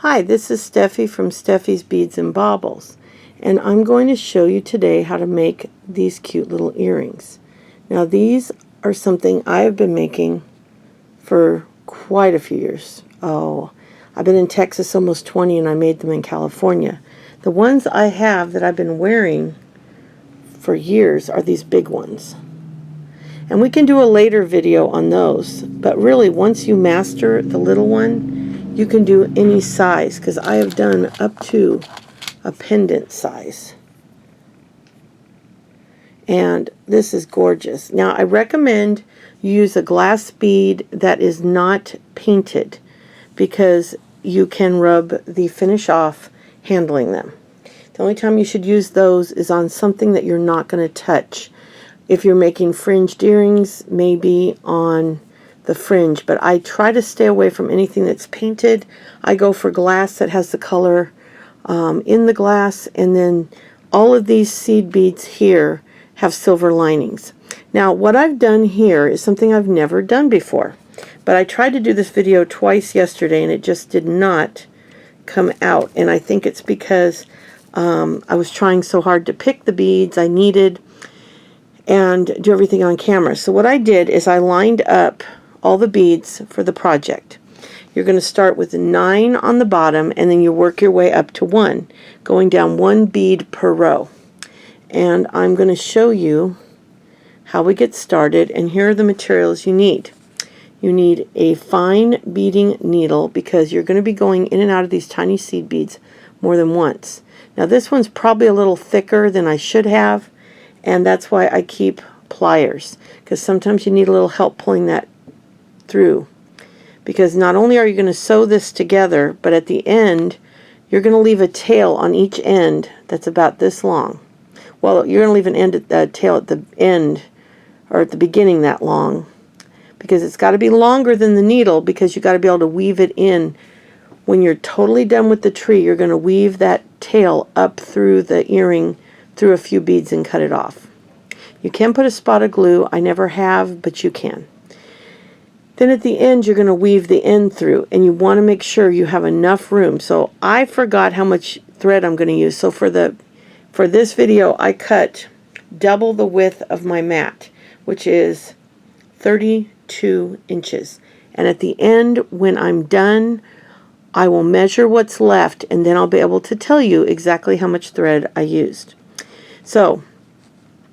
Hi, this is Steffi from Steffi's Beads and Baubles, and I'm going to show you today how to make these cute little earrings. Now these are something I have been making for quite a few years. Oh, I've been in Texas almost 20 and I made them in California. The ones I have that I've been wearing for years are these big ones. And we can do a later video on those, but really once you master the little one, you can do any size, because I have done up to a pendant size. And this is gorgeous. Now I recommend you use a glass bead that is not painted, because you can rub the finish off handling them. The only time you should use those is on something that you're not going to touch. If you're making fringed earrings, maybe on the fringe, but I try to stay away from anything that's painted. I go for glass that has the color in the glass, and then all of these seed beads here have silver linings. Now what I've done here is something I've never done before, but I tried to do this video twice yesterday and it just did not come out, and I think it's because I was trying so hard to pick the beads I needed and do everything on camera. So what I did is I lined up all the beads for the project. You're going to start with 9 on the bottom, and then you work your way up to 1, going down 1 bead per row. And I'm going to show you how we get started, and here are the materials you need. You need a fine beading needle, because you're going to be going in and out of these tiny seed beads more than once. Now this one's probably a little thicker than I should have, and that's why I keep pliers, because sometimes you need a little help pulling that through, because not only are you going to sew this together, but at the end you're going to leave a tail on each end that's about this long. Well, you're going to leave a tail at the end or at the beginning that long, because it's got to be longer than the needle, because you got to be able to weave it in. When you're totally done with the tree, you're going to weave that tail up through the earring through a few beads and cut it off. You can put a spot of glue. I never have, but you can. Then at the end you're going to weave the end through, and you want to make sure you have enough room. So I forgot how much thread I'm going to use. So for this video I cut double the width of my mat, which is 32 inches. And at the end, when I'm done, I will measure what's left, and then I'll be able to tell you exactly how much thread I used. So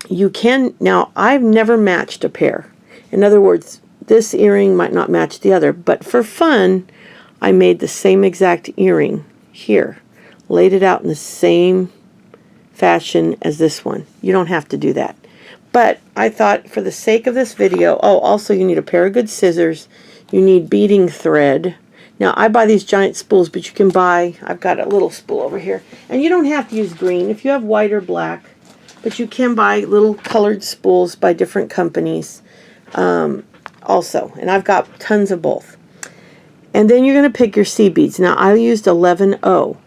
you can, now I've never matched a pair. In other words, this earring might not match the other, but for fun I made the same exact earring here, laid it out in the same fashion as this one. You don't have to do that, but I thought for the sake of this video, oh, also you need a pair of good scissors, you need beading thread. Now I buy these giant spools, but you can buy, I've got a little spool over here, and you don't have to use green if you have white or black, but you can buy little colored spools by different companies also, and I've got tons of both. And then you're going to pick your seed beads. Now I used 11-0.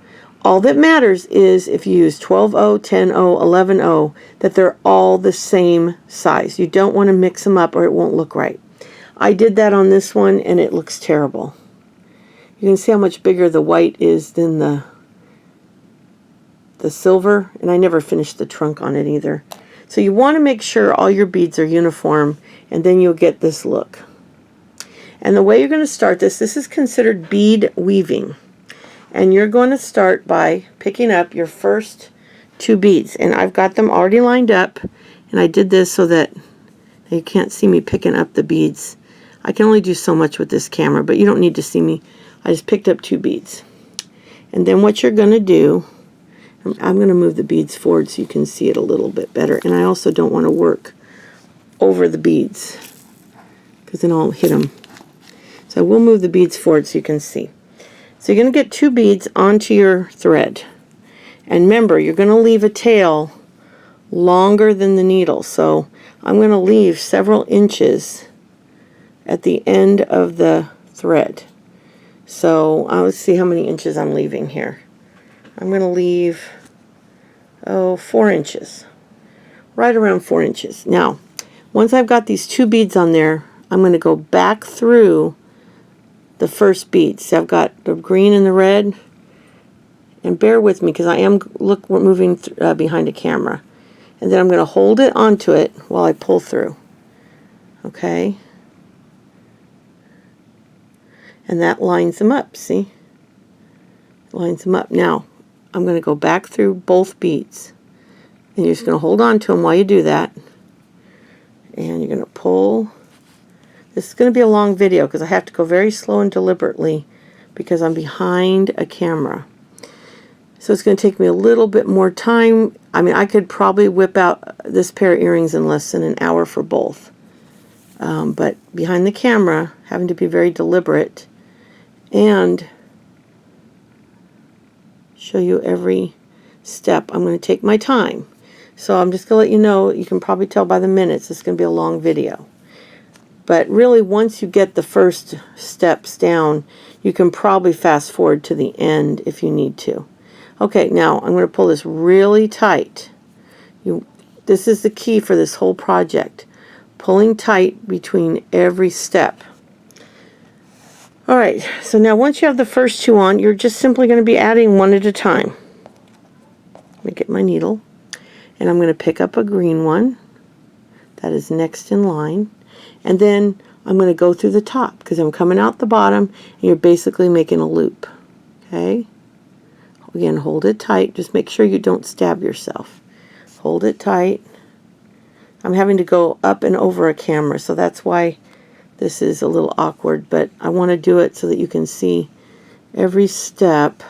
All that matters is if you use 12-0, 10-0, 11-0, that they're all the same size. You don't want to mix them up or it won't look right. I did that on this one and it looks terrible. You can see how much bigger the white is than the silver, and I never finished the trunk on it either. So you want to make sure all your beads are uniform, and then you'll get this look. And the way you're going to start this is considered bead weaving. And you're going to start by picking up your first 2 beads. And I've got them already lined up, and I did this so that you can't see me picking up the beads. I can only do so much with this camera, but you don't need to see me. I just picked up 2 beads. And then what you're going to do, I'm going to move the beads forward so you can see it a little bit better. And I also don't want to work over the beads, because then I'll hit them. So I will move the beads forward so you can see. So you're going to get 2 beads onto your thread. And remember, you're going to leave a tail longer than the needle. So I'm going to leave several inches at the end of the thread. So let's see how many inches I'm leaving here. I'm going to leave, 4 inches. Right around 4 inches. Now, once I've got these 2 beads on there, I'm going to go back through the first bead. So I've got the green and the red. And bear with me because I am, look, we're moving behind a camera. And then I'm going to hold it onto it while I pull through. Okay? And that lines them up, see? Lines them up. Now, I'm going to go back through both beads. And you're just going to hold on to them while you do that. And you're going to pull. This is going to be a long video because I have to go very slow and deliberately because I'm behind a camera. So it's going to take me a little bit more time. I mean, I could probably whip out this pair of earrings in less than an hour for both. But behind the camera, having to be very deliberate and show you every step, I'm going to take my time. So I'm just going to let you know, you can probably tell by the minutes, it's going to be a long video. But really, once you get the first steps down, you can probably fast forward to the end if you need to. Okay, now I'm going to pull this really tight. This is the key for this whole project. Pulling tight between every step. Alright, so now once you have the first two on, you're just simply going to be adding one at a time. Let me get my needle. And I'm going to pick up a green one. That is next in line. And then I'm going to go through the top because I'm coming out the bottom and you're basically making a loop. Okay? Again, hold it tight. Just make sure you don't stab yourself. Hold it tight. I'm having to go up and over a camera, so that's why this is a little awkward, but I want to do it so that you can see every step.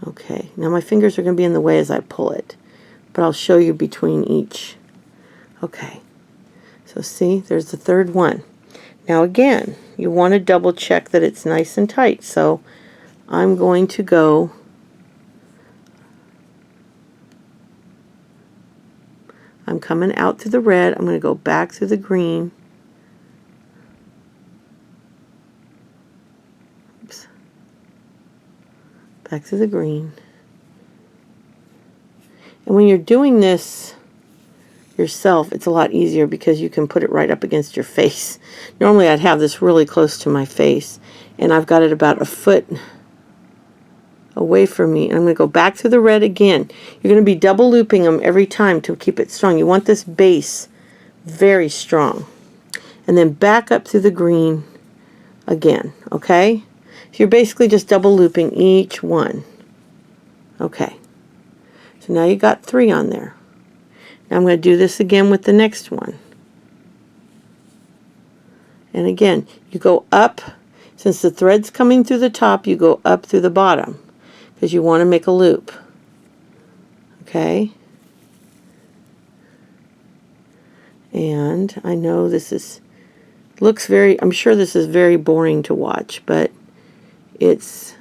Okay, now my fingers are going to be in the way as I pull it, but I'll show you between each. Okay, so see, there's the third one. Now again, you want to double check that it's nice and tight, so I'm going to go I'm coming out through the red. I'm going to go back through the green. Oops. Back through the green. And when you're doing this yourself, it's a lot easier because you can put it right up against your face. Normally I'd have this really close to my face, and I've got it about a foot away from me. And I'm going to go back through the red again. You're going to be double looping them every time to keep it strong. You want this base very strong. And then back up through the green again, okay? So you're basically just double looping each one. Okay. So now you got 3 on there. Now I'm going to do this again with the next one. And again, you go up. Since the thread's coming through the top, you go up through the bottom because you want to make a loop. Okay? And I know this looks very, I'm sure this is very boring to watch, but it's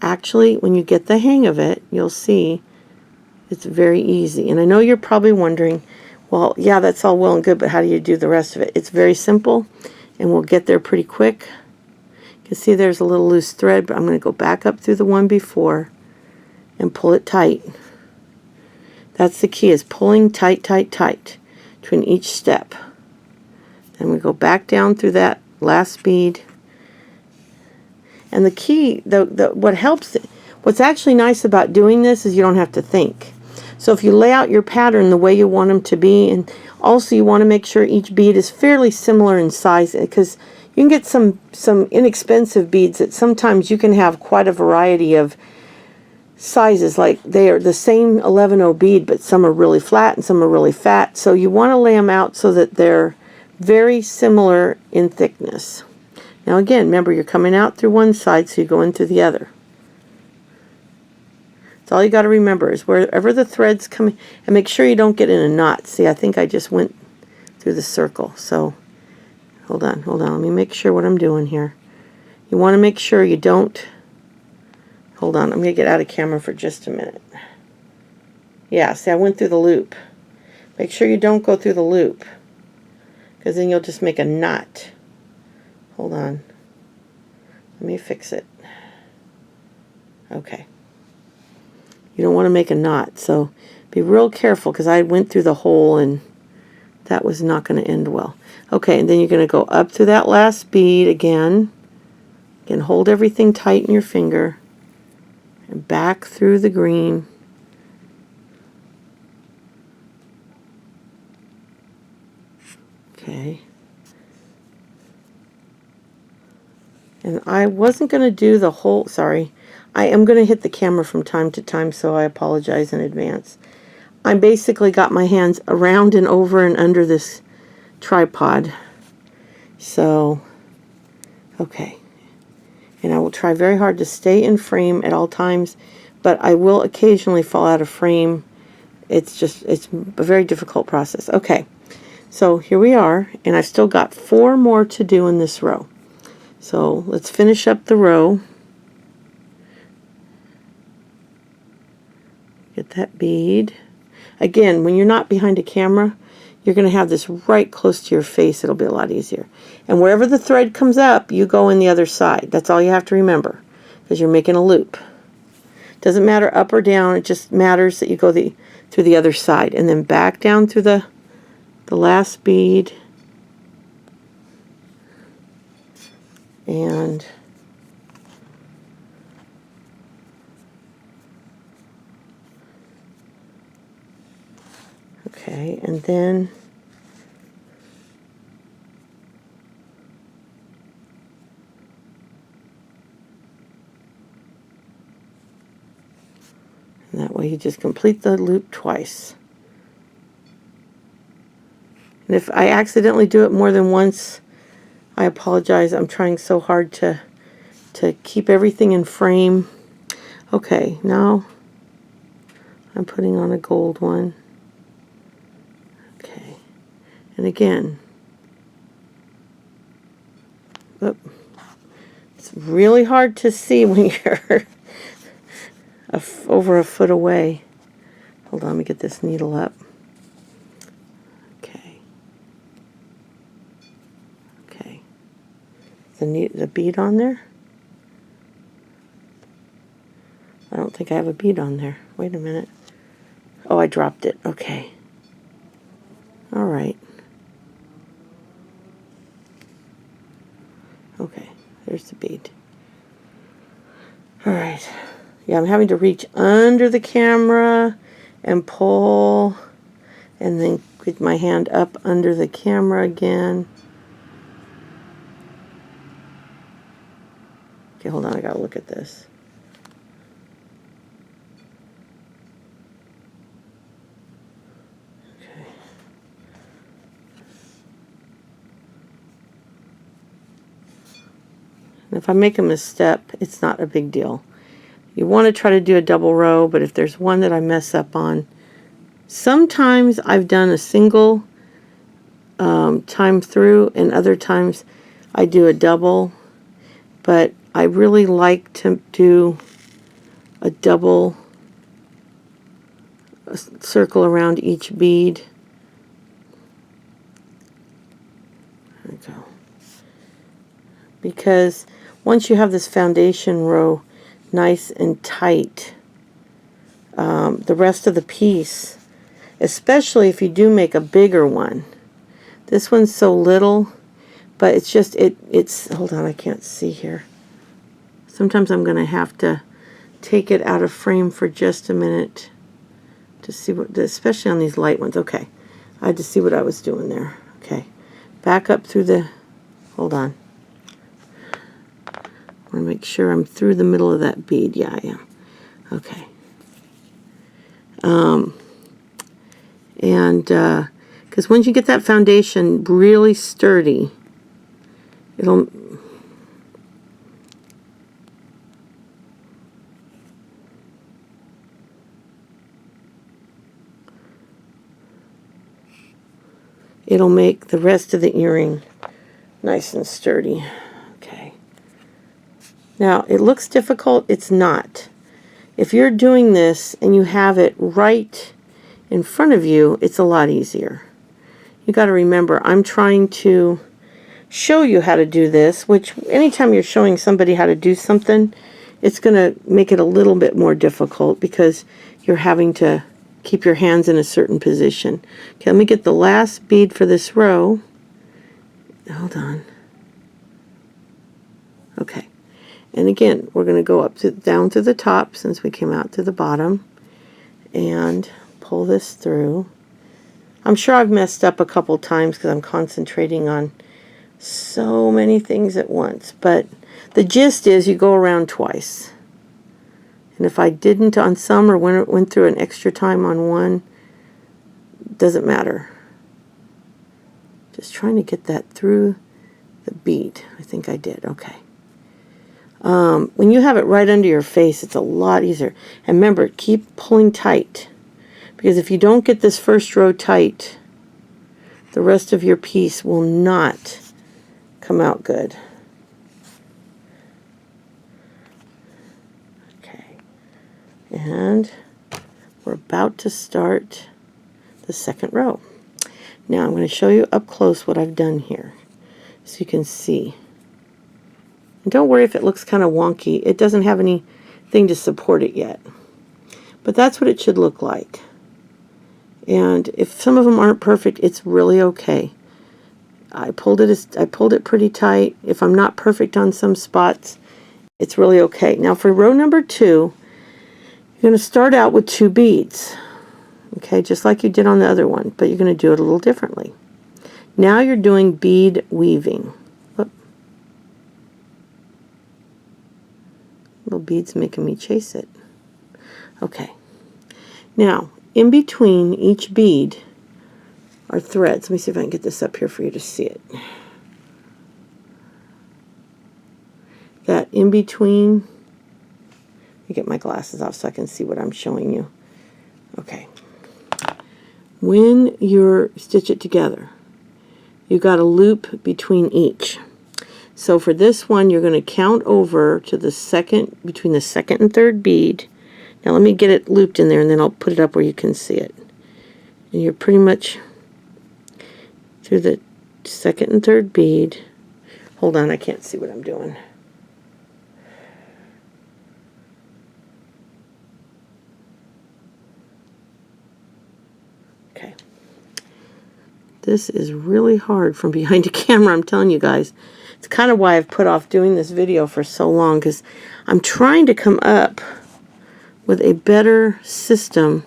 actually, when you get the hang of it, you'll see it's very easy. And I know you're probably wondering, well, yeah, that's all well and good, but how do you do the rest of it? It's very simple, and we'll get there pretty quick. You can see there's a little loose thread, but I'm going to go back up through the one before and pull it tight. That's the key, is pulling tight, tight, tight between each step. Then we go back down through that last bead. And the key, what helps, what's actually nice about doing this is you don't have to think. So if you lay out your pattern the way you want them to be, and also you want to make sure each bead is fairly similar in size, because you can get some inexpensive beads that sometimes you can have quite a variety of sizes, like they are the same 11-0 bead, but some are really flat and some are really fat. So you want to lay them out so that they're very similar in thickness. Now again, remember, you're coming out through one side, so you go in through the other. That's all you got to remember, is wherever the thread's coming, and make sure you don't get in a knot. See, I think I just went through the circle. So hold on, let me make sure what I'm doing here. You want to make sure you don't, hold on, I'm going to get out of camera for just a minute. Yeah, see, I went through the loop. Make sure you don't go through the loop, because then you'll just make a knot. Hold on. Let me fix it. Okay. You don't want to make a knot, so be real careful, because I went through the hole and that was not going to end well. Okay, and then you're going to go up through that last bead again. Again, hold everything tight in your finger. back through the green. Okay. And I wasn't going to do the whole, sorry, I am going to hit the camera from time to time, so I apologize in advance. I basically got my hands around and over and under this tripod. So, okay. And I will try very hard to stay in frame at all times, but I will occasionally fall out of frame. It's a very difficult process. Okay, so here we are, and I've still got 4 more to do in this row. So let's finish up the row. Get that bead. Again, when you're not behind a camera, you're going to have this right close to your face. It'll be a lot easier. And wherever the thread comes up, you go in the other side. That's all you have to remember, because you're making a loop. Doesn't matter up or down. It just matters that you go through the other side, and then back down through the last bead. And okay, and then and that way you just complete the loop twice. And if I accidentally do it more than once, I apologize. I'm trying so hard to keep everything in frame. Okay, now I'm putting on a gold one. Okay, and again, it's really hard to see when you're over a foot away. Hold on, let me get this needle up. Okay. Okay. The bead on there? I don't think I have a bead on there. Wait a minute. Oh, I dropped it. Okay. All right. Okay, there's the bead. All right. Yeah, I'm having to reach under the camera and pull, and then get my hand up under the camera again. Okay, hold on, I gotta look at this. Okay. And if I make a misstep, it's not a big deal. You want to try to do a double row, but if there's one that I mess up on, sometimes I've done a single time through, and other times I do a double, but I really like to do a double circle around each bead. There we go. Because once you have this foundation row nice and tight, the rest of the piece, especially if you do make a bigger one, this one's so little, but it's just, it's, hold on, I can't see here. Sometimes I'm going to have to take it out of frame for just a minute to see what, especially on these light ones. Okay, I had to see what I was doing there. Okay, back up through the, hold on. I want to make sure I'm through the middle of that bead. Yeah, I am. Okay. Because once you get that foundation really sturdy, it'll make the rest of the earring nice and sturdy. Okay. Now, it looks difficult. It's not. If you're doing this and you have it right in front of you, it's a lot easier. You got to remember, I'm trying to show you how to do this, which anytime you're showing somebody how to do something, it's going to make it a little bit more difficult because you're having to keep your hands in a certain position. Okay, let me get the last bead for this row. Hold on. Okay. And again, we're going to go down to the top since we came out to the bottom and pull this through. I'm sure I've messed up a couple times because I'm concentrating on so many things at once, but the gist is you go around twice. And if I didn't on some or went through an extra time on one, doesn't matter. Just trying to get that through the bead. I think I did. Okay. When you have it right under your face, it's a lot easier. And remember, keep pulling tight. Because if you don't get this first row tight, the rest of your piece will not come out good. Okay. And we're about to start the second row. Now I'm going to show you up close what I've done here so you can see. And don't worry if it looks kind of wonky. It doesn't have anything to support it yet. But that's what it should look like. And if some of them aren't perfect, it's really okay. I pulled it pretty tight. If I'm not perfect on some spots, it's really okay. Now for row number 2, you're going to start out with 2 beads. Okay, just like you did on the other one, but you're going to do it a little differently. Now you're doing bead weaving. Whoop. Little bead's making me chase it. Okay. Now, in between each bead are threads. Let me see if I can get this up here for you to see it. That in between, let me get my glasses off so I can see what I'm showing you. Okay. When you stitch it together, you got a loop between each. So for this one, you're going to count over to the second, between the second and third bead. Now let me get it looped in there and then I'll put it up where you can see it. And you're pretty much through the second and third bead. Hold on, I can't see what I'm doing. Okay. This is really hard from behind a camera, I'm telling you guys. It's kind of why I've put off doing this video for so long, because I'm trying to come up with a better system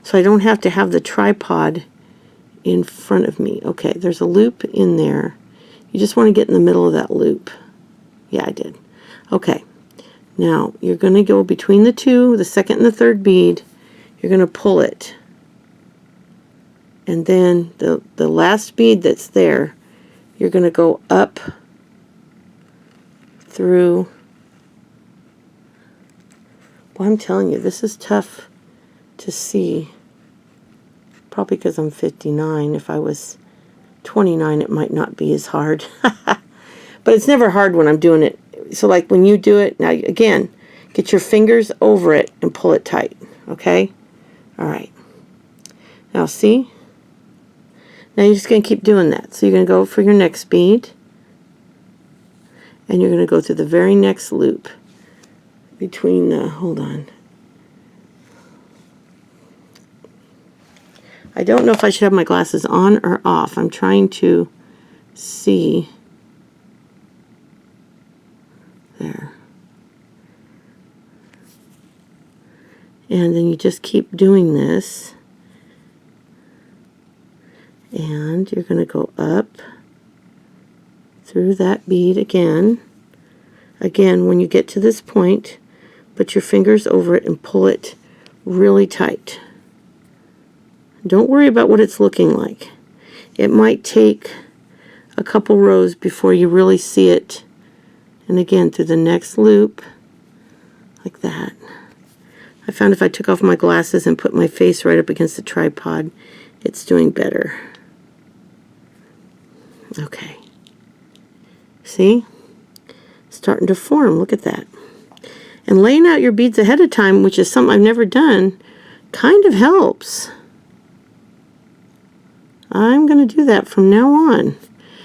so I don't have to have the tripod in front of me. Okay, there's a loop in there. You just want to get in the middle of that loop. Yeah, I did. Okay, now you're going to go between the two, the second and the third bead. You're going to pull it. And then the last bead that's there, you're going to go up through. Well, I'm telling you, this is tough to see. Probably because I'm 59. If I was 29, it might not be as hard. But it's never hard when I'm doing it. So like when you do it, now again, get your fingers over it and pull it tight. Okay? All right. Now see? Now you're just going to keep doing that. So you're going to go for your next bead. And you're going to go through the very next loop. Between the, hold on. I don't know if I should have my glasses on or off. I'm trying to see. There. And then you just keep doing this. And you're going to go up through that bead again. Again, when you get to this point, put your fingers over it and pull it really tight. Don't worry about what it's looking like. It might take a couple rows before you really see it. And again, through the next loop, like that. I found if I took off my glasses and put my face right up against the tripod, it's doing better. Okay. See? Starting to form. Look at that. And laying out your beads ahead of time, which is something I've never done, kind of helps. I'm going to do that from now on,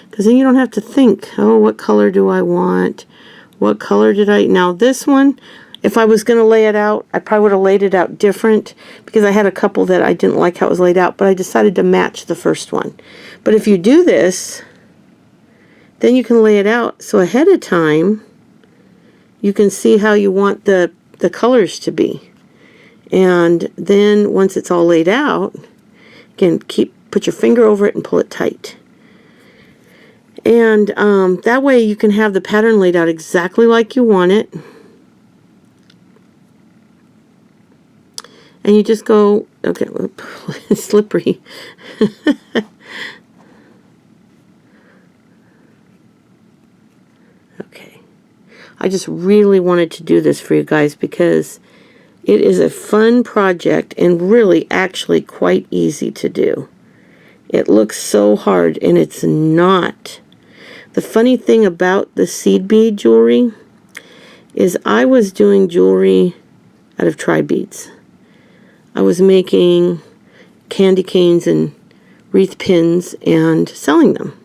because then you don't have to think, oh, what color do I want? What color did I... Now this one, if I was going to lay it out, I probably would have laid it out different, because I had a couple that I didn't like how it was laid out, but I decided to match the first one. But if you do this, then you can lay it out so ahead of time you can see how you want the colors to be. And then once it's all laid out, again, put your finger over it and pull it tight. And that way you can have the pattern laid out exactly like you want it. And you just go, okay, it's slippery. Okay. I just really wanted to do this for you guys because it is a fun project and really actually quite easy to do. It looks so hard and it's not. The funny thing about the seed bead jewelry is I was doing jewelry out of tri-beads. I was making candy canes and wreath pins and selling them.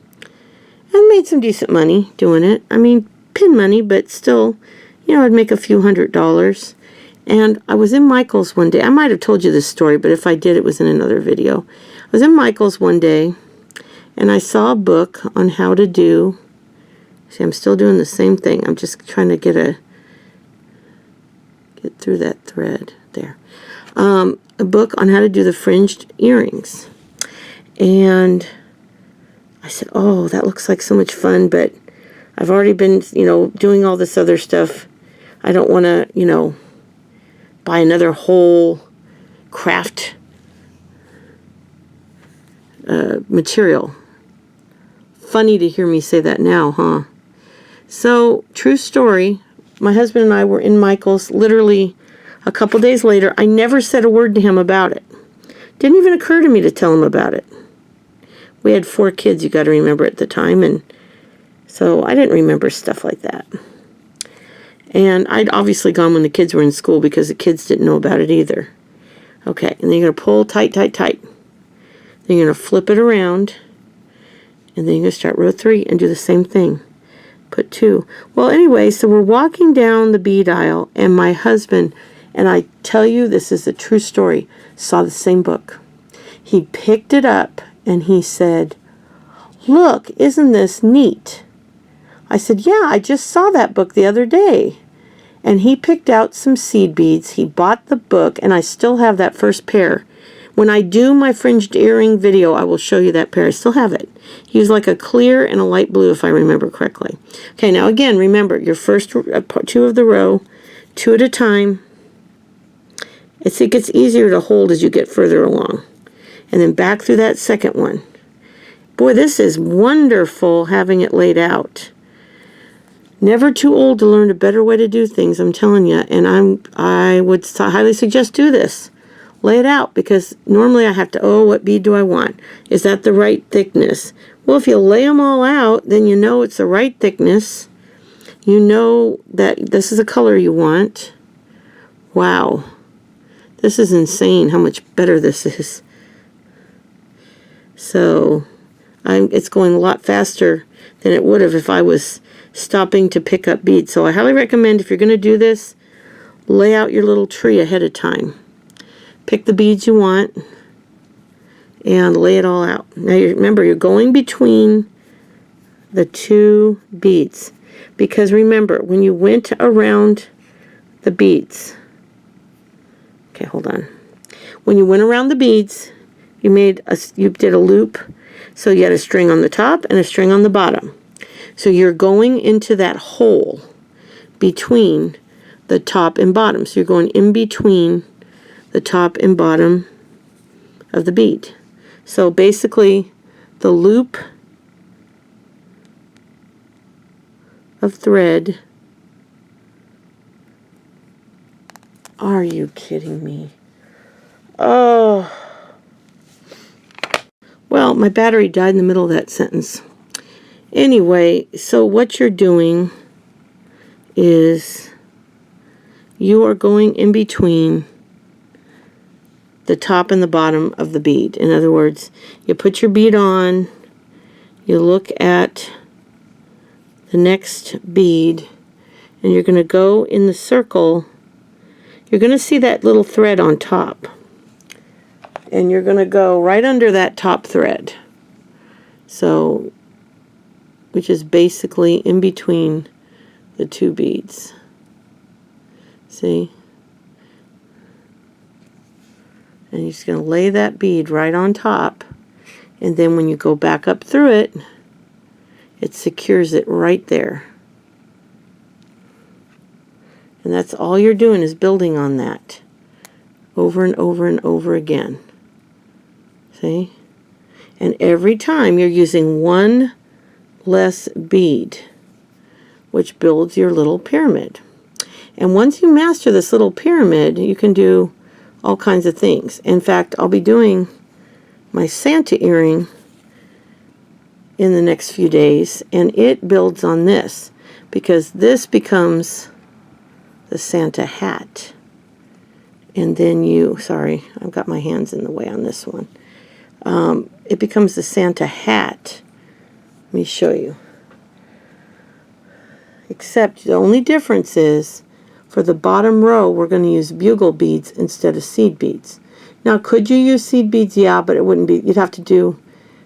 I made some decent money doing it. I mean, pin money, but still, you know, I'd make a few $100s. And I was in Michael's one day. I might have told you this story, but if I did, it was in another video. I was in Michael's one day, and I saw a book on how to do... See, I'm still doing the same thing. I'm just trying to get through that thread there. A book on how to do the fringed earrings. And I said, oh, that looks like so much fun, but I've already been, you know, doing all this other stuff. I don't want to, you know, buy another whole craft material. Funny to hear me say that now, huh? So, true story, my husband and I were in Michael's literally a couple days later. I never said a word to him about it. Didn't even occur to me to tell him about it. We had 4 kids, you got to remember, at the time, and so I didn't remember stuff like that. And I'd obviously gone when the kids were in school because the kids didn't know about it either. Okay, and then you're going to pull tight, tight, tight. Then you're going to flip it around, and then you're going to start row 3 and do the same thing. Put 2. Well, anyway, so we're walking down the bead aisle, and my husband, and I tell you, this is a true story, saw the same book. He picked it up, and he said, look, isn't this neat? I said, yeah, I just saw that book the other day. And he picked out some seed beads. He bought the book, and I still have that first pair. When I do my fringed earring video, I will show you that pair. I still have it. He used like a clear and a light blue, if I remember correctly. Okay, now again, remember, your first 2 of the row, 2 at a time. It gets easier to hold as you get further along. And then back through that second one. Boy, this is wonderful having it laid out. Never too old to learn a better way to do things, I'm telling you. And I would highly suggest do this. Lay it out, because normally I have to, oh, what bead do I want? Is that the right thickness? Well, if you lay them all out, then you know it's the right thickness. You know that this is the color you want. Wow. This is insane how much better this is. So, it's going a lot faster than it would have if I was stopping to pick up beads. So I highly recommend, if you're going to do this, lay out your little tree ahead of time. Pick the beads you want and lay it all out. Now remember, you're going between the 2 beads, because remember, when you went around the beads, okay, hold on. When you went around the beads, you did a loop, so you had a string on the top and a string on the bottom. So you're going into that hole between the top and bottom. So you're going in between the top and bottom of the bead. So basically, the loop of thread. Are you kidding me? Oh. Well, my battery died in the middle of that sentence. Anyway, so what you're doing is you are going in between the top and the bottom of the bead. In other words, you put your bead on, you look at the next bead, and you're going to go in the circle. You're going to see that little thread on top, and you're going to go right under that top thread. So, which is basically in between the 2 beads. See? And you're just going to lay that bead right on top. And then when you go back up through it, it secures it right there. And that's all you're doing is building on that. Over and over and over again. See? And every time you're using one less bead, which builds your little pyramid. And once you master this little pyramid, you can do all kinds of things. In fact, I'll be doing my Santa earring in the next few days, and it builds on this, because this becomes the Santa hat. And then you, sorry, I've got my hands in the way on this one. It becomes the Santa hat. Let me show you. Except the only difference is, for the bottom row, we're going to use bugle beads instead of seed beads. Now, could you use seed beads? Yeah, but it wouldn't be, you'd have to do,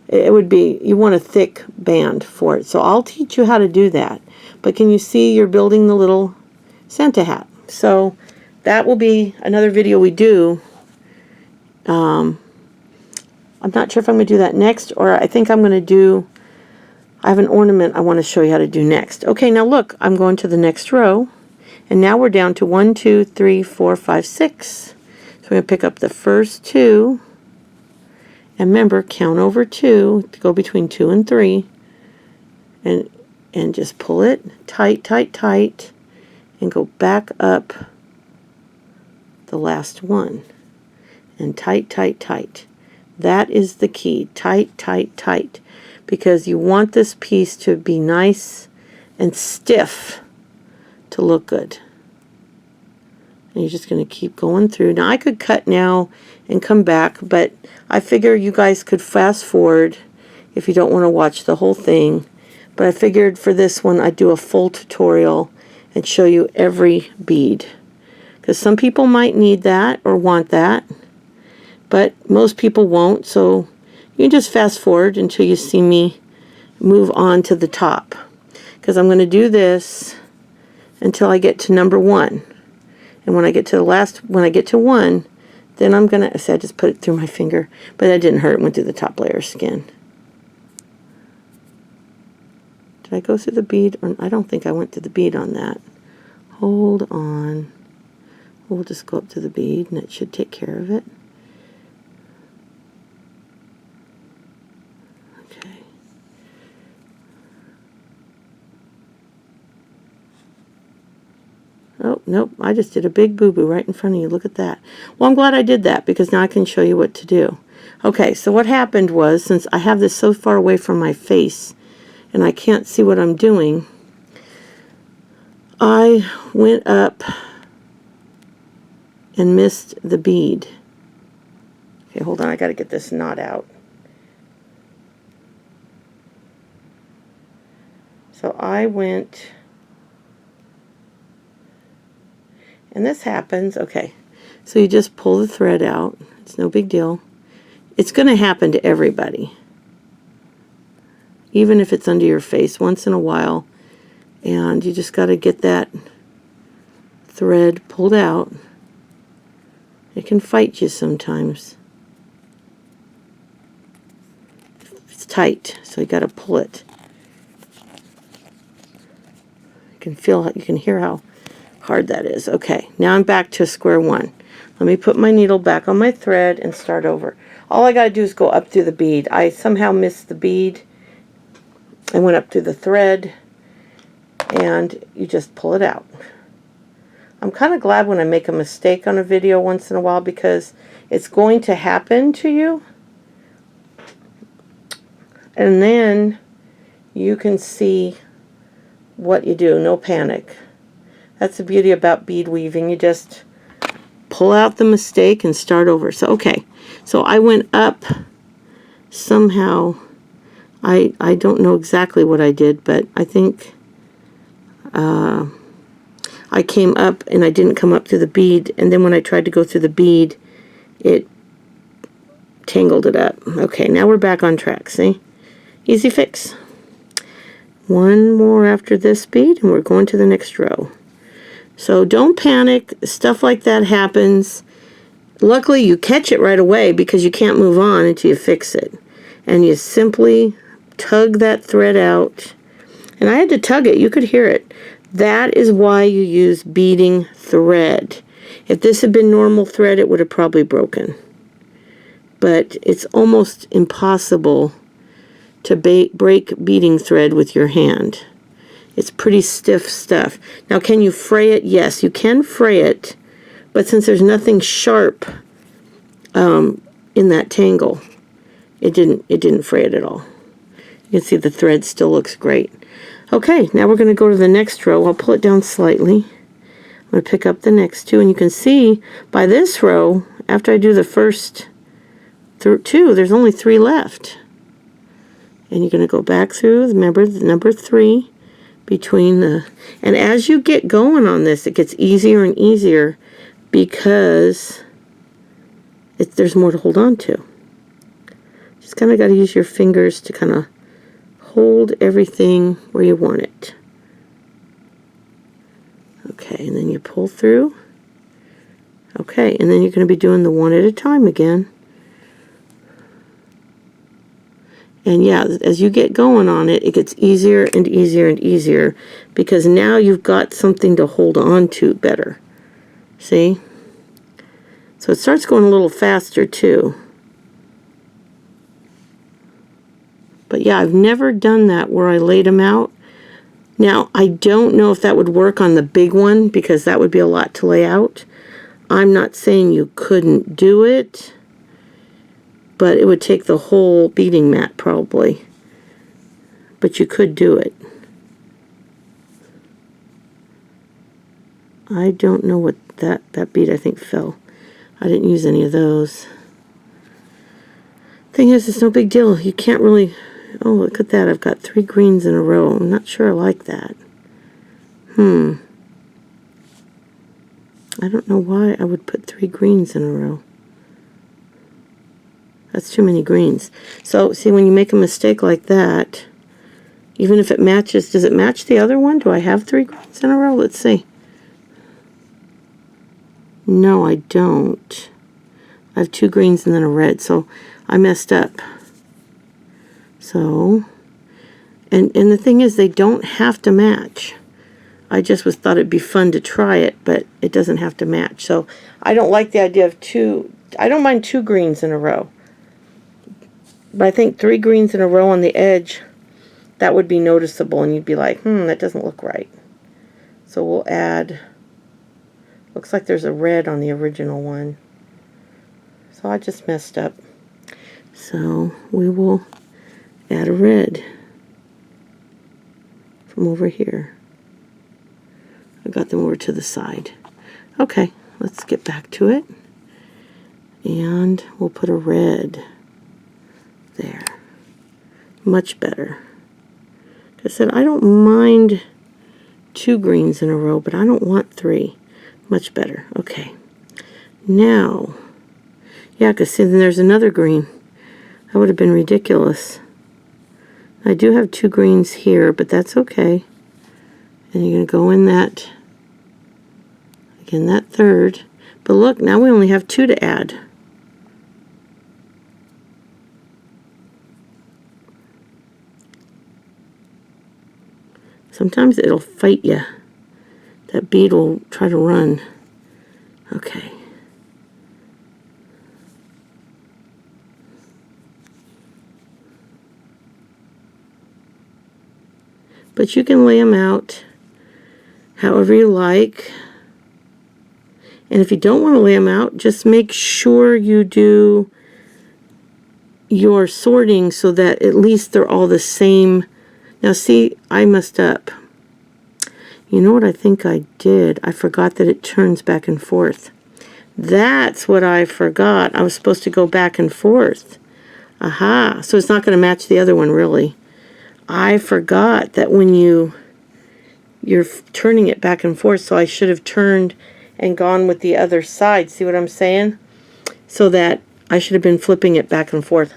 it would be, you want a thick band for it. So I'll teach you how to do that. But can you see you're building the little Santa hat? So that will be another video we do. I'm not sure if I'm going to do that next, or I think I'm going to do, I have an ornament I want to show you how to do next. Okay, now look, I'm going to the next row. And now we're down to 1, 2, 3, 4, 5, 6. So we're going to pick up the first 2. And remember, count over 2 to go between 2 and 3. And just pull it tight, tight, tight. And go back up the last one. And tight, tight, tight. That is the key. Tight, tight, tight. Because you want this piece to be nice and stiff to look good. And you're just going to keep going through. Now I could cut now and come back, but I figure you guys could fast forward if you don't want to watch the whole thing. But I figured for this one I'd do a full tutorial and show you every bead. Because some people might need that or want that, but most people won't. So you can just fast forward until you see me move on to the top. Because I'm going to do this until I get to number 1. And when I get to the last, when I get to 1, then I'm going to, see, I just put it through my finger, but that didn't hurt. It went through the top layer of skin. Did I go through the bead? Or I don't think I went through the bead on that. Hold on. We'll just go up to the bead, and it should take care of it. Oh, nope, I just did a big boo-boo right in front of you. Look at that. Well, I'm glad I did that, because now I can show you what to do. Okay, so what happened was, since I have this so far away from my face, and I can't see what I'm doing, I went up and missed the bead. Okay, hold on, I got to get this knot out. So I went... And this happens, okay, so you just pull the thread out. It's no big deal. It's going to happen to everybody, even if it's under your face once in a while. And you just got to get that thread pulled out. It can fight you sometimes. It's tight, so you got to pull it. You can feel, you can hear how hard that is. Okay, now I'm back to square 1. Let me put my needle back on my thread and start over. All I got to do is go up through the bead. I somehow missed the bead. I went up through the thread, and you just pull it out. I'm kind of glad when I make a mistake on a video once in a while, because it's going to happen to you. And then you can see what you do. No panic. That's the beauty about bead weaving. You just pull out the mistake and start over. So, okay. So I went up somehow. I don't know exactly what I did, but I think I came up and I didn't come up through the bead. And then when I tried to go through the bead, it tangled it up. Okay, now we're back on track. See? Easy fix. One more after this bead, and we're going to the next row. So don't panic. Stuff like that happens. Luckily, you catch it right away because you can't move on until you fix it. And you simply tug that thread out. And I had to tug it. You could hear it. That is why you use beading thread. If this had been normal thread, it would have probably broken. But it's almost impossible to break beading thread with your hand. It's pretty stiff stuff. Now, can you fray it? Yes, you can fray it. But since there's nothing sharp in that tangle, it didn't fray it at all. You can see the thread still looks great. Okay, now we're going to go to the next row. I'll pull it down slightly. I'm going to pick up the next two, and you can see by this row, after I do the first two, there's only 3 left. And you're going to go back through, remember, the number 3 between the... And as you get going on this, it gets easier and easier because there's more to hold on to. Just kind of got to use your fingers to kind of hold everything where you want it. Okay, and then you pull through. Okay, and then you're going to be doing the one at a time again. And yeah, as you get going on it, it gets easier and easier and easier because now you've got something to hold on to better. See? So it starts going a little faster too. But yeah, I've never done that where I laid them out. Now, I don't know if that would work on the big one because that would be a lot to lay out. I'm not saying you couldn't do it, but it would take the whole beading mat probably. But you could do it. I don't know what that bead I think fell. I didn't use any of those. Thing is, it's no big deal. You can't really... Oh, look at that. I've got 3 greens in a row. I'm not sure I like that. I don't know why I would put 3 greens in a row. That's too many greens. So, see, when you make a mistake like that, even if it matches, does it match the other one? Do I have 3 greens in a row? Let's see. No, I don't. I have 2 greens and then a red, so I messed up. So, and the thing is, they don't have to match. I just thought it'd be fun to try it, but it doesn't have to match. So, I don't like the idea of 2, I don't mind 2 greens in a row. But I think 3 greens in a row on the edge, that would be noticeable, and you'd be like, that doesn't look right. So we'll add, looks like there's a red on the original one. So I just messed up. So we will add a red from over here. I got them over to the side. Okay, let's get back to it. And we'll put a red there. Much better. Like I said, I don't mind 2 greens in a row, but I don't want 3. Much better. Okay. Now, yeah, because see, then there's another green. That would have been ridiculous. I do have 2 greens here, but that's okay. And you're going to go in that, again, that third. But look, now we only have 2 to add. Sometimes it'll fight you. That bead will try to run. Okay. But you can lay them out however you like. And if you don't want to lay them out, just make sure you do your sorting so that at least they're all the same. Now see, I messed up. You know what I think I did? I forgot that it turns back and forth. That's what I forgot. I was supposed to go back and forth. Aha. So it's not going to match the other one, really. I forgot that when you're turning it back and forth, so I should have turned and gone with the other side. See what I'm saying? So that I should have been flipping it back and forth.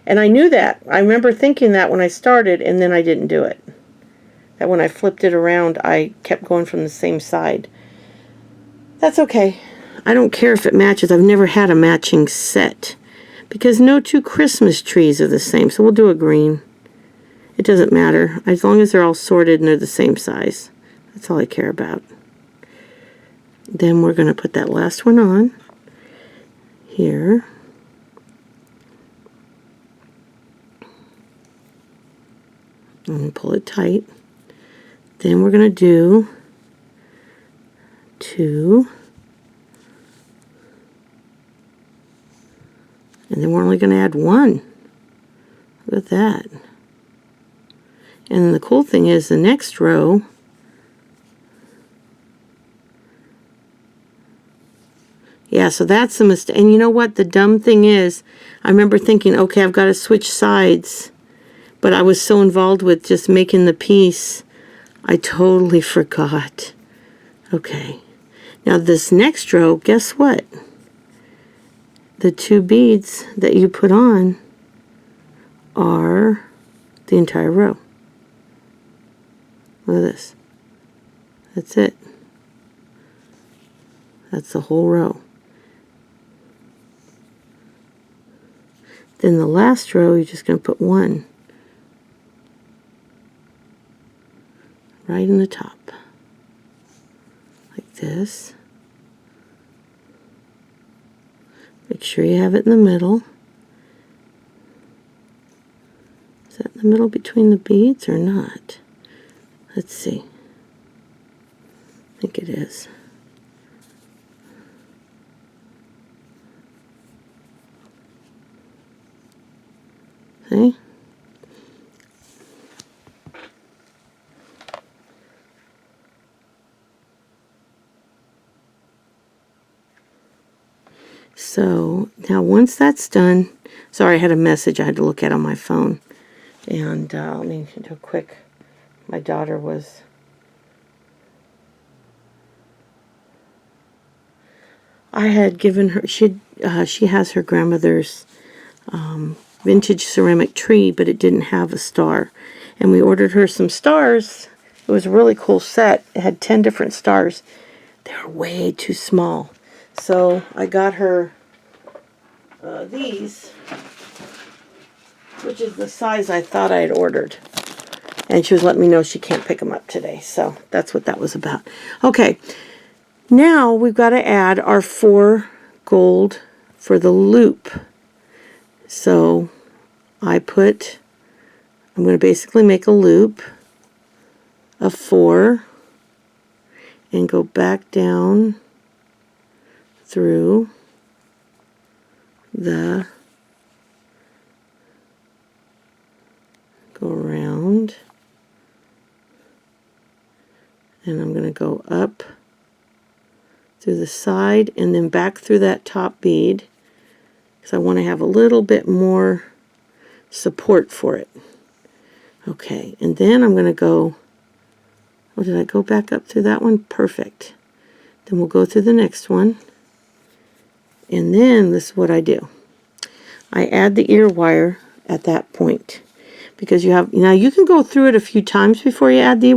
And I knew that. I remember thinking that when I started, and then I didn't do it. that when I flipped it around, I kept going from the same side. That's okay. I don't care if it matches. I've never had a matching set because no two Christmas trees are the same. So we'll do a green. It doesn't matter as long as they're all sorted and they're the same size. That's all I care about. Then we're going to put that last one on here. And pull it tight. Then we're going to do 2. And then we're only going to add 1. Look at that. And the cool thing is the next row, yeah, so that's the mistake. And you know what? The dumb thing is, I remember thinking, okay, I've got to switch sides. But I was so involved with just making the piece, I totally forgot. Okay. Now this next row, guess what? The 2 beads that you put on are the entire row. Look at this. That's it. That's the whole row. Then the last row, you're just going to put 1 right in the top, like this. Make sure you have it in the middle. Is that in the middle between the beads or not? Let's see. I think it is. See? So now once that's done, sorry, I had a message I had to look at on my phone. And let me do a quick, my daughter was, I had given her, she has her grandmother's vintage ceramic tree, but it didn't have a star. And we ordered her some stars. It was a really cool set. It had 10 different stars. They were way too small. So I got her these, which is the size I thought I had ordered. And she was letting me know she can't pick them up today. So that's what that was about. Okay, now we've got to add our 4 gold for the loop. So I'm going to basically make a loop of 4 and go back down through go around, and I'm going to go up through the side and then back through that top bead because I want to have a little bit more support for it. Okay, and then I'm going to go, oh, did I go back up through that one? Perfect. Then we'll go through the next one. And then this is what I do. I add the ear wire at that point because you have, now you can go through it a few times before you add the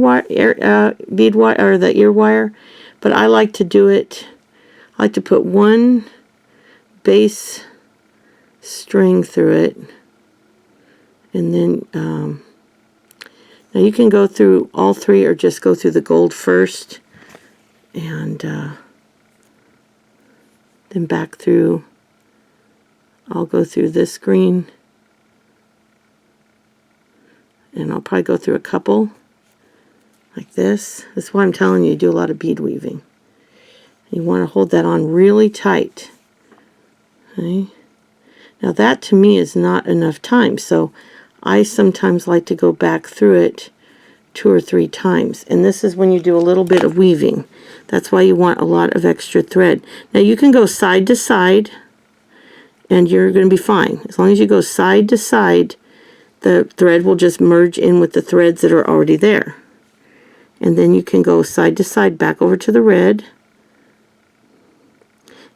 bead wire or the ear wire, but I like to do it. I like to put 1 base string through it, and then now you can go through all 3 or just go through the gold first, and then back through. I'll go through this green, and I'll probably go through a couple like this. That's why I'm telling you, do a lot of bead weaving. You want to hold that on really tight. Okay. Now that to me is not enough time, so I sometimes like to go back through it 2 or 3 times. And this is when you do a little bit of weaving. That's why you want a lot of extra thread. Now you can go side to side and you're going to be fine. As long as you go side to side, the thread will just merge in with the threads that are already there. And then you can go side to side back over to the red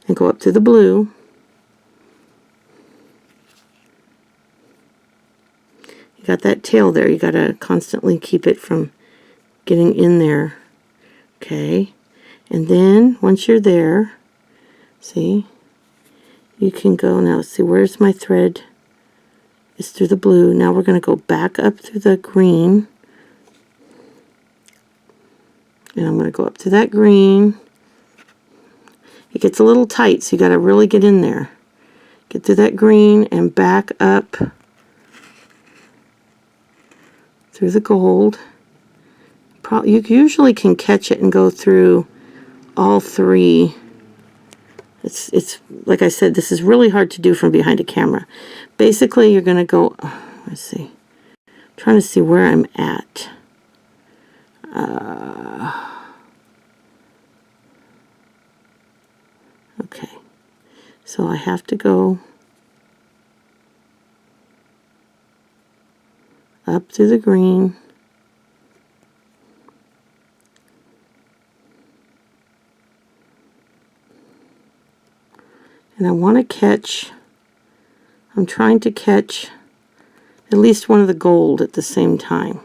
and go up to the blue. You got that tail there. You got to constantly keep it from getting in there. Okay, and then once you're there, see, you can go, now let's see, where's my thread? It's through the blue. Now we're going to go back up through the green. And I'm going to go up to that green. It gets a little tight, so you got to really get in there. Get through that green and back up through the gold. You usually can catch it and go through all three. It's like I said, this is really hard to do from behind a camera. Basically, you're going to go, let's see, I'm trying to see where I'm at. Okay, so I have to go up through the green. And I want to catch, I'm trying to catch at least one of the gold at the same time.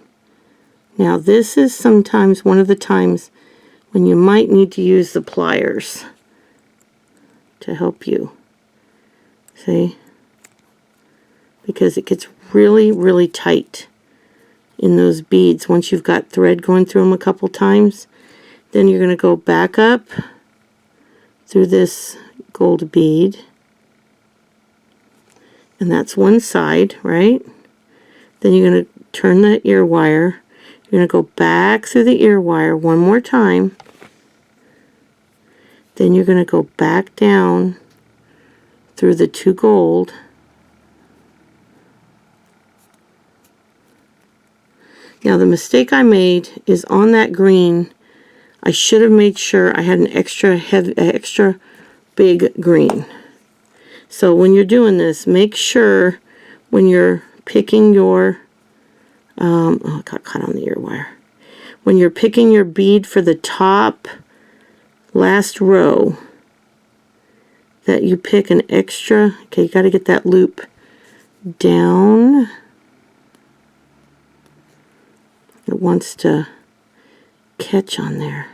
Now this is sometimes one of the times when you might need to use the pliers to help you. See? Because it gets really, really tight in those beads. Once you've got thread going through them a couple times, then you're going to go back up through this gold bead. And that's one side, right? Then you're going to turn the ear wire. You're going to go back through the ear wire one more time. Then you're going to go back down through the two gold. Now the mistake I made is on that green, I should have made sure I had an extra big green. So when you're doing this, make sure when you're picking your, oh, it got caught on the ear wire. When you're picking your bead for the top last row, that you pick an extra, okay, you got to get that loop down. It wants to catch on there.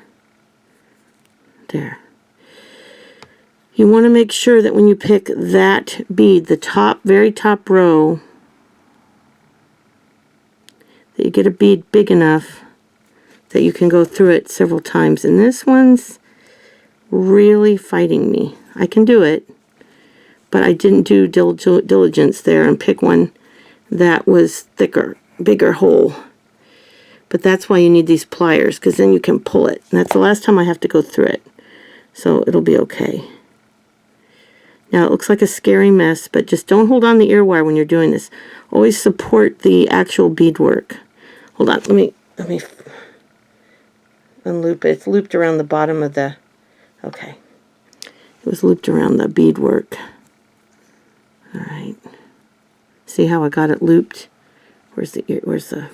There. You want to make sure that when you pick that bead, the top, very top row, that you get a bead big enough that you can go through it several times. And this one's really fighting me. I can do it, but I didn't do diligence there and pick one that was thicker, bigger hole. But that's why you need these pliers, because then you can pull it. And that's the last time I have to go through it. So it'll be okay. Now it looks like a scary mess, but just don't hold on the ear wire when you're doing this. Always support the actual beadwork. Hold on, let me unloop it. It's looped around the bottom of the, okay. It was looped around the beadwork. All right. See how I got it looped? Where's the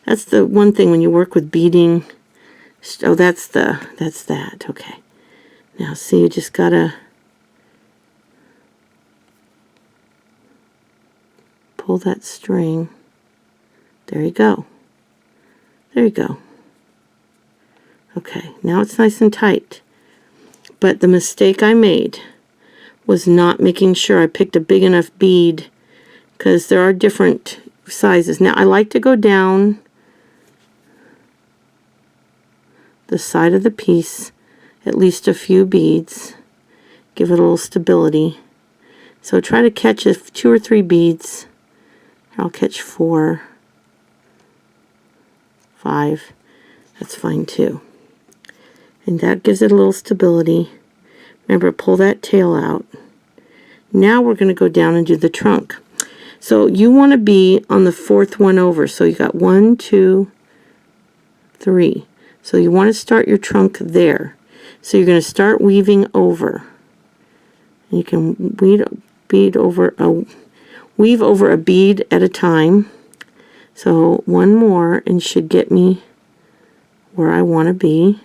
that's the one thing when you work with beading. Oh, that's that. Okay. Now see, you just gotta pull that string. There you go. There you go. Okay, now it's nice and tight. But the mistake I made was not making sure I picked a big enough bead, because there are different sizes. Now I like to go down the side of the piece at least a few beads, give it a little stability. So try to catch 2 or 3 beads. I'll catch 4, 5. That's fine too. And that gives it a little stability. Remember, pull that tail out. Now we're going to go down and do the trunk. So you want to be on the 4th one over. So you got 1, 2, 3. So you want to start your trunk there. So you're going to start weaving over. And you can weave over a bead at a time. So one more and should get me where I want to be.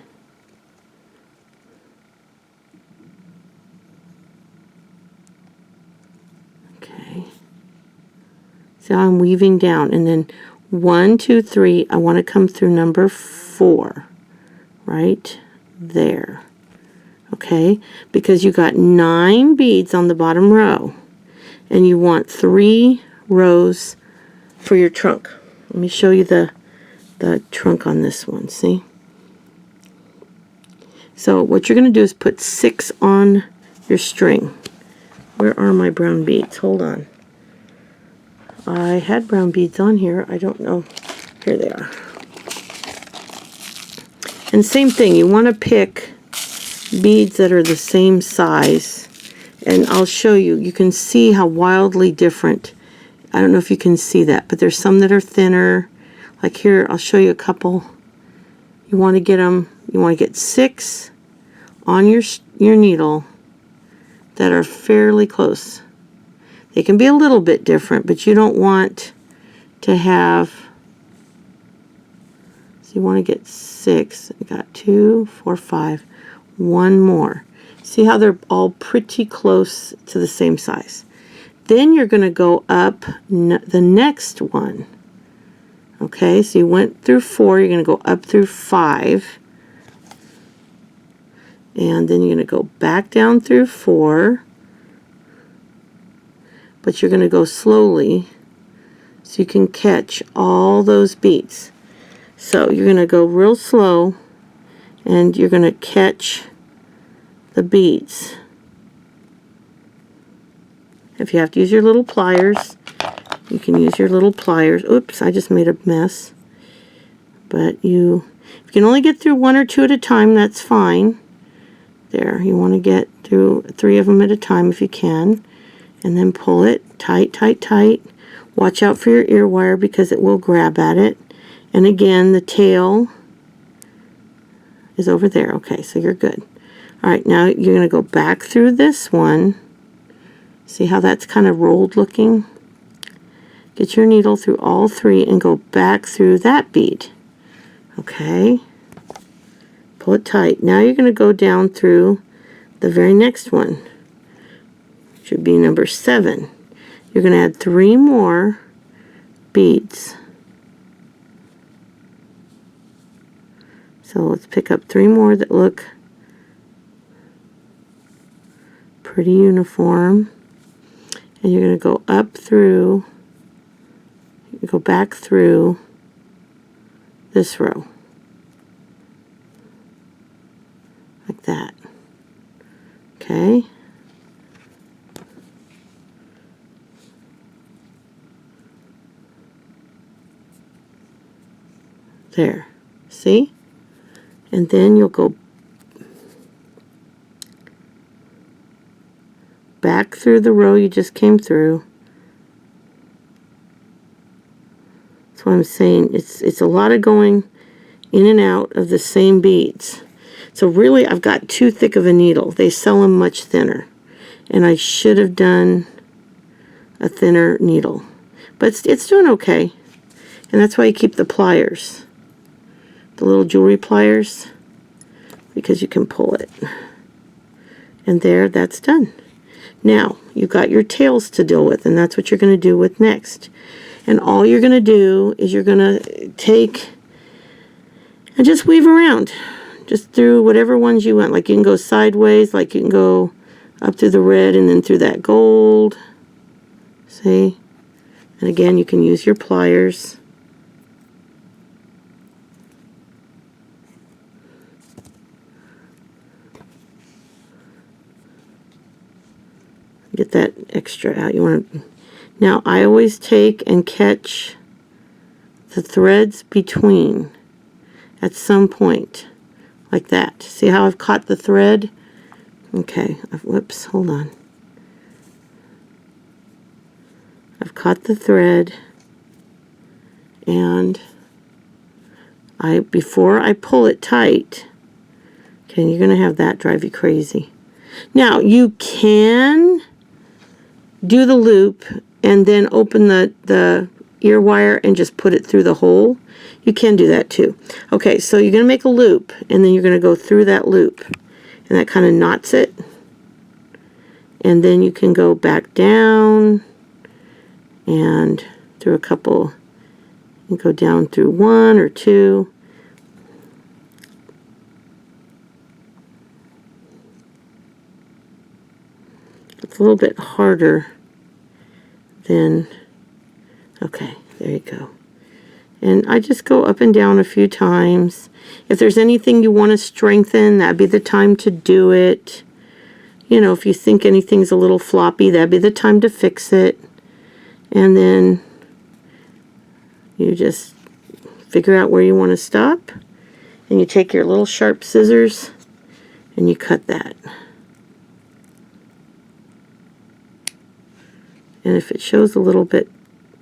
Okay. So I'm weaving down, and then 1, 2, 3. I want to come through number 4, right there. Okay, because you got 9 beads on the bottom row, and you want 3 rows for your trunk. Let me show you the trunk on this one, see? So what you're going to do is put 6 on your string. Where are my brown beads? Hold on. I had brown beads on here. I don't know. Here they are. And same thing, you want to pick beads that are the same size. And I'll show you. You can see how wildly different. I don't know if you can see that, but there's some that are thinner. Like here, I'll show you a couple. You want to get them, you want to get 6 on your needle that are fairly close. They can be a little bit different, but you don't want to have, so you want to get 6. I got 2, 4, 5, 1 more. See how they're all pretty close to the same size. Then you're going to go up the next one. Okay, so you went through 4, you're going to go up through 5. And then you're going to go back down through 4. But you're going to go slowly so you can catch all those beads. So you're going to go real slow and you're going to catch the beads. If you have to use your little pliers, you can use your little pliers. Oops, I just made a mess. But if you can only get through 1 or 2 at a time, that's fine. There, you want to get through 3 of them at a time if you can. And then pull it tight, tight, tight. Watch out for your ear wire because it will grab at it. And again, the tail is over there. Okay, so you're good. All right, now you're going to go back through this one. See how that's kind of rolled looking? Get your needle through all 3 and go back through that bead. Okay. Pull it tight. Now you're going to go down through the very next one. Should be number 7. You're going to add 3 more beads. So let's pick up 3 more that look pretty uniform. And you're going to go up through, you go back through this row. Like that. Okay. There. See? And then you'll go back through the row you just came through. That's what I'm saying. It's a lot of going in and out of the same beads. So really, I've got too thick of a needle. They sell them much thinner. And I should have done a thinner needle. But it's doing okay. And that's why you keep the pliers. The little jewelry pliers. Because you can pull it. And there, that's done. Now, you've got your tails to deal with. And that's what you're going to do with next. And all you're going to do is you're going to take and just weave around. Just through whatever ones you want. Like you can go sideways, like you can go up through the red and then through that gold. See? And again, you can use your pliers. Get that extra out. You want to. Now, I always take and catch the threads between at some point. Like that. See how I've caught the thread? Okay. Whoops. Hold on. I've caught the thread. And before I pull it tight, okay, you're going to have that drive you crazy. Now, you can do the loop and then open the ear wire and just put it through the hole. You can do that too. Okay, so you're going to make a loop, and then you're going to go through that loop. And that kind of knots it. And then you can go back down and through a couple and go down through 1 or 2. It's a little bit harder than, okay, there you go. And I just go up and down a few times. If there's anything you want to strengthen, that'd be the time to do it. You know, if you think anything's a little floppy, that'd be the time to fix it. And then you just figure out where you want to stop. And you take your little sharp scissors and you cut that. And if it shows a little bit,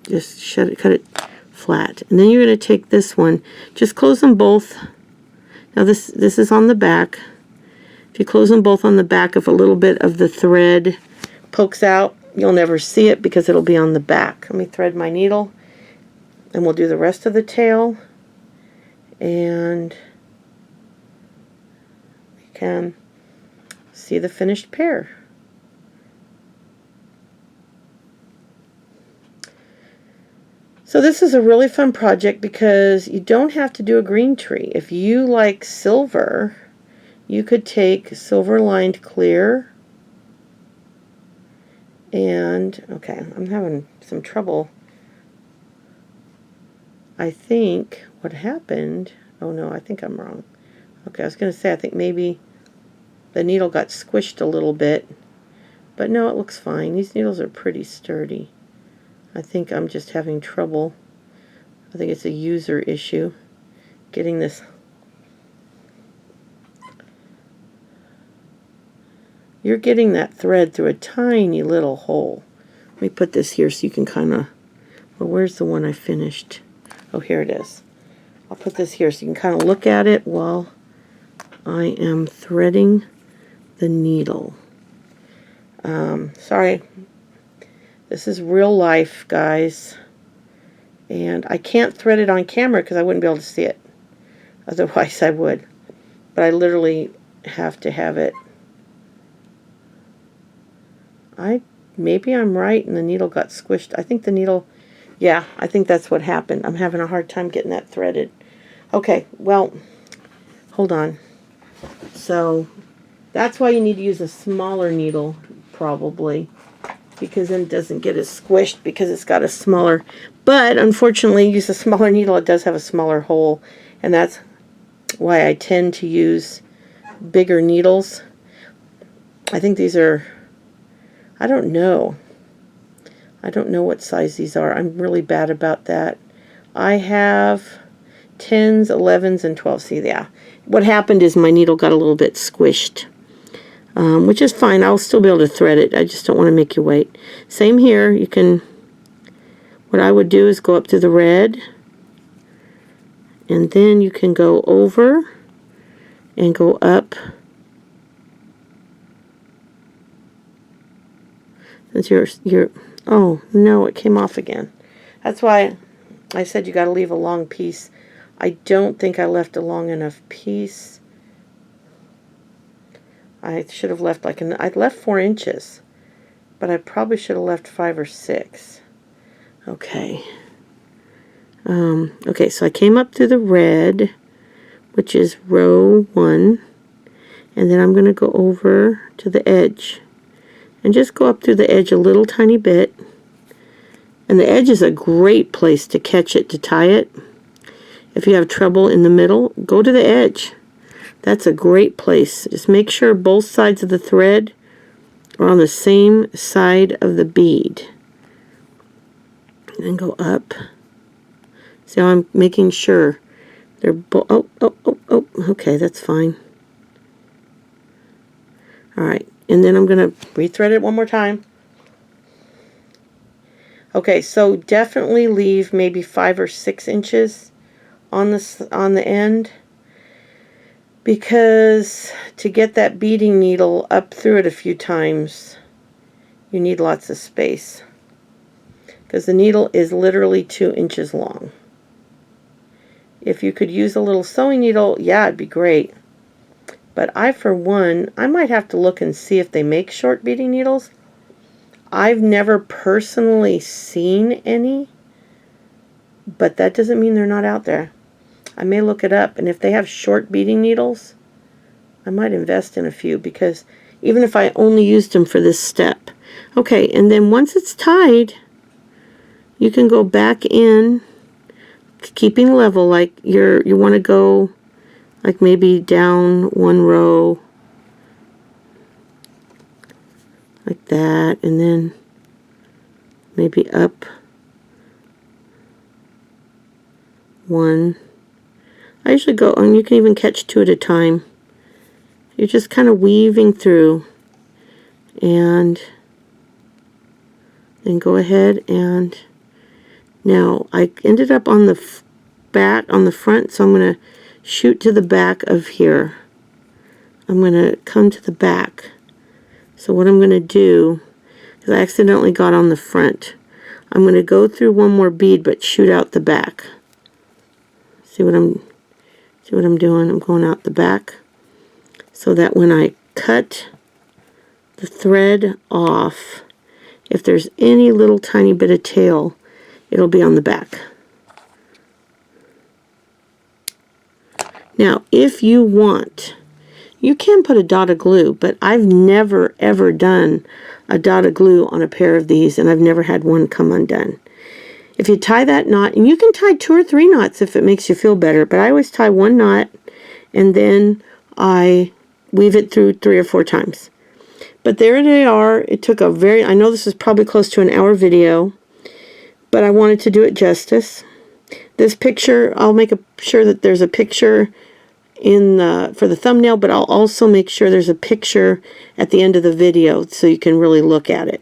just cut it flat. And then you're going to take this one. Just close them both. Now this is on the back. If you close them both on the back, if a little bit of the thread pokes out, you'll never see it because it'll be on the back. Let me thread my needle, and we'll do the rest of the tail. And we can see the finished pair. So this is a really fun project because you don't have to do a green tree. If you like silver, you could take silver lined clear and, okay, I'm having some trouble. I think what happened, oh no, I think I'm wrong. Okay, I was going to say I think maybe the needle got squished a little bit, but no, it looks fine. These needles are pretty sturdy. I think I'm just having trouble. I think it's a user issue getting this. You're getting that thread through a tiny little hole. Let me put this here so you can kind of, well, where's the one I finished? Oh, here it is. I'll put this here so you can kind of look at it while I am threading the needle. Sorry. This is real life, guys, and I can't thread it on camera because I wouldn't be able to see it. Otherwise I would, but I literally have to have it. Maybe I'm right and the needle got squished. I think the needle, yeah, I think that's what happened. I'm having a hard time getting that threaded. Okay, well, hold on. So that's why you need to use a smaller needle, probably, because then it doesn't get as squished because it's got a smaller, but unfortunately use a smaller needle, it does have a smaller hole, and that's why I tend to use bigger needles. I think these are, I don't know what size these are. I'm really bad about that. I have 10s, 11s, and 12s. See, yeah, what happened is my needle got a little bit squished. Which is fine. I'll still be able to thread it. I just don't want to make you wait. Same here. You can, what I would do is go up to the red, and then you can go over and go up. Since you're, oh no, it came off again. That's why I said you got to leave a long piece. I don't think I left a long enough piece. I should have left I left 4 inches, but I probably should have left 5 or 6. Okay. Okay, so I came up through the red, which is row 1, and then I'm going to go over to the edge, and just go up through the edge a little tiny bit. And the edge is a great place to catch it, to tie it. If you have trouble in the middle, go to the edge. That's a great place. Just make sure both sides of the thread are on the same side of the bead. And then go up. See how I'm making sure they're both, oh, okay, that's fine. Alright, and then I'm going to rethread it one more time. Okay, so definitely leave maybe 5 or 6 inches on the end, because to get that beading needle up through it a few times, you need lots of space, because the needle is literally 2 inches long. If you could use a little sewing needle, yeah, it'd be great. But I, for one, I might have to look and see if they make short beading needles. I've never personally seen any, but that doesn't mean they're not out there. I may look it up, and if they have short beading needles, I might invest in a few, because even if I only used them for this step. Okay, and then once it's tied, you can go back in, keeping level, like you want to go like maybe down one row like that, and then maybe up one. I usually go, and you can even catch two at a time. You're just kind of weaving through, and then go ahead, and now I ended up on the back, on the front, so I'm going to shoot to the back of here. I'm going to come to the back. So what I'm going to do, because I accidentally got on the front, I'm going to go through one more bead but shoot out the back. See what I'm doing? I'm going out the back, so that when I cut the thread off, if there's any little tiny bit of tail, it'll be on the back. Now, if you want, you can put a dot of glue, but I've never ever done a dot of glue on a pair of these, and I've never had one come undone. If you tie that knot, and you can tie 2 or 3 knots if it makes you feel better, but I always tie 1 knot, and then I weave it through 3 or 4 times. But there they are. It took a very, I know this is probably close to an hour video, but I wanted to do it justice. This picture, I'll make sure that there's a picture in for the thumbnail, but I'll also make sure there's a picture at the end of the video so you can really look at it.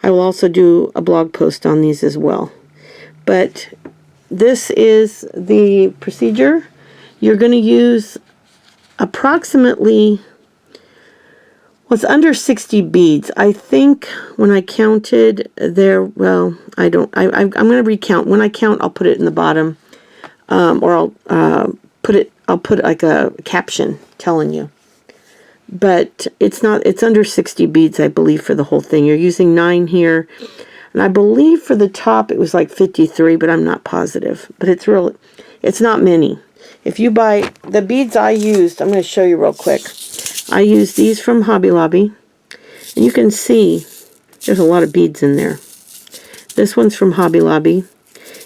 I will also do a blog post on these as well. But this is the procedure. You're going to use approximately, well, it's under 60 beads. I think when I counted there, well, I'm going to recount. When I count, I'll put it in the bottom, or I'll put like a caption telling you. But it's under 60 beads, I believe, for the whole thing. You're using 9 here, and I believe for the top it was like 53, but I'm not positive. But it's not many. If you buy the beads I used, I'm going to show you real quick. I used these from Hobby Lobby, and you can see there's a lot of beads in there. This one's from Hobby Lobby,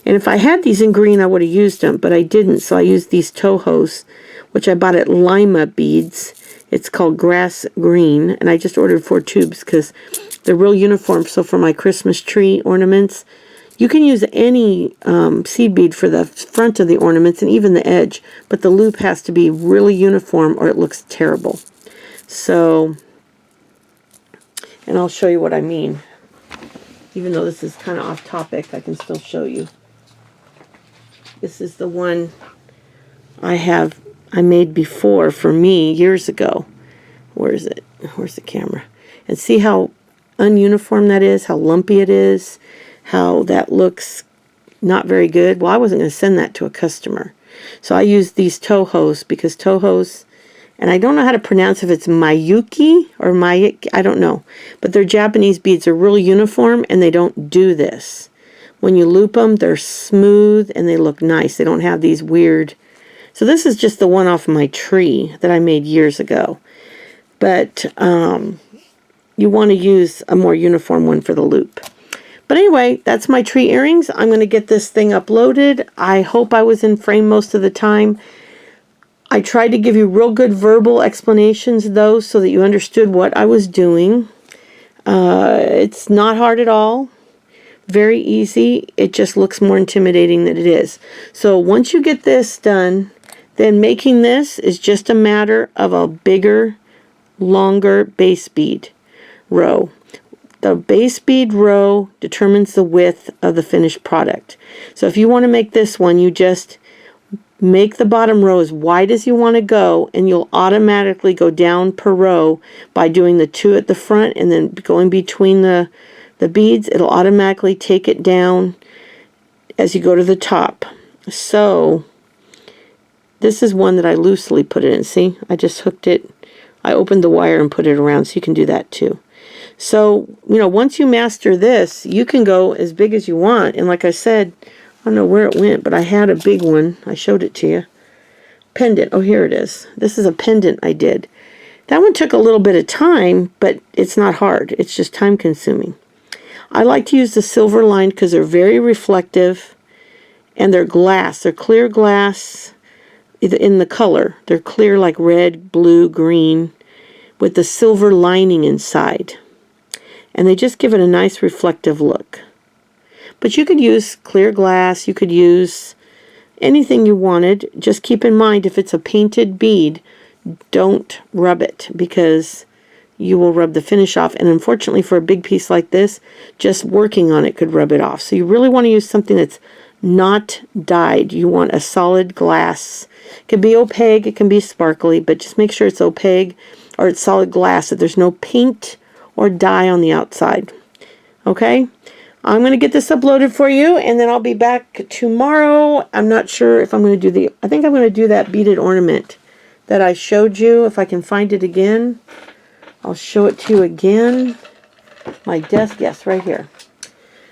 and if I had these in green, I would have used them, but I didn't, so I used these Tohos, which I bought at Lima Beads. It's called Grass Green, and I just ordered 4 tubes because they're real uniform. So for my Christmas tree ornaments, you can use any seed bead for the front of the ornaments and even the edge, but the loop has to be really uniform or it looks terrible. So, and I'll show you what I mean. Even though this is kind of off topic, I can still show you. This is the one I made before for me years ago. Where is it? Where's the camera? And see how ununiform that is, how lumpy it is, how that looks not very good. Well, I wasn't going to send that to a customer. So I used these Tohos because Tohos, and I don't know how to pronounce if it's Mayuki or Mayuki, I don't know. But their Japanese beads are really uniform and they don't do this. When you loop them, they're smooth and they look nice. They don't have these weird. So this is just the one off my tree that I made years ago. But you want to use a more uniform one for the loop. But anyway, that's my tree earrings. I'm going to get this thing uploaded. I hope I was in frame most of the time. I tried to give you real good verbal explanations, though, so that you understood what I was doing. It's not hard at all. Very easy. It just looks more intimidating than it is. So once you get this done, then making this is just a matter of a bigger, longer base bead row. The base bead row determines the width of the finished product. So if you want to make this one, you just make the bottom row as wide as you want to go, and you'll automatically go down per row by doing the 2 at the front and then going between the beads. It'll automatically take it down as you go to the top. So this is one that I loosely put it in. See, I just hooked it. I opened the wire and put it around, so you can do that too. So, once you master this, you can go as big as you want. And like I said, I don't know where it went, but I had a big one. I showed it to you. Pendant. Oh, here it is. This is a pendant I did. That one took a little bit of time, but it's not hard. It's just time consuming. I like to use the silver lined because they're very reflective, and they're glass. They're clear glass in the color. They're clear like red, blue, green, with the silver lining inside. And they just give it a nice reflective look. But you could use clear glass. You could use anything you wanted. Just keep in mind, if it's a painted bead, don't rub it, because you will rub the finish off. And unfortunately, for a big piece like this, just working on it could rub it off. So you really want to use something that's not dyed. You want a solid glass. It can be opaque, it can be sparkly, but just make sure it's opaque or it's solid glass, that there's no paint or dye on the outside. Okay? I'm going to get this uploaded for you, and then I'll be back tomorrow. I'm not sure if I'm going to do I think I'm going to do that beaded ornament that I showed you. If I can find it again, I'll show it to you again. My desk, yes, right here.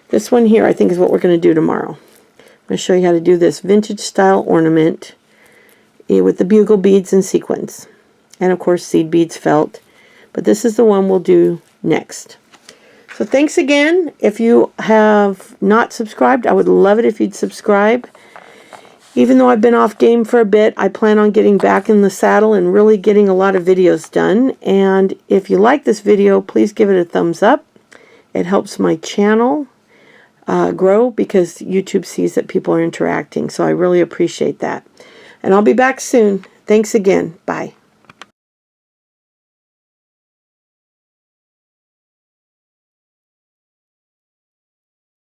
This one here, I think, is what we're going to do tomorrow. I'm going to show you how to do this vintage style ornament with the bugle beads and sequins. And of course, seed beads felt. But this is the one we'll do next. So thanks again. If you have not subscribed, I would love it if you'd subscribe. Even though I've been off game for a bit, I plan on getting back in the saddle and really getting a lot of videos done. And if you like this video, please give it a thumbs up. It helps my channel grow, because YouTube sees that people are interacting. So I really appreciate that. And I'll be back soon. Thanks again. Bye.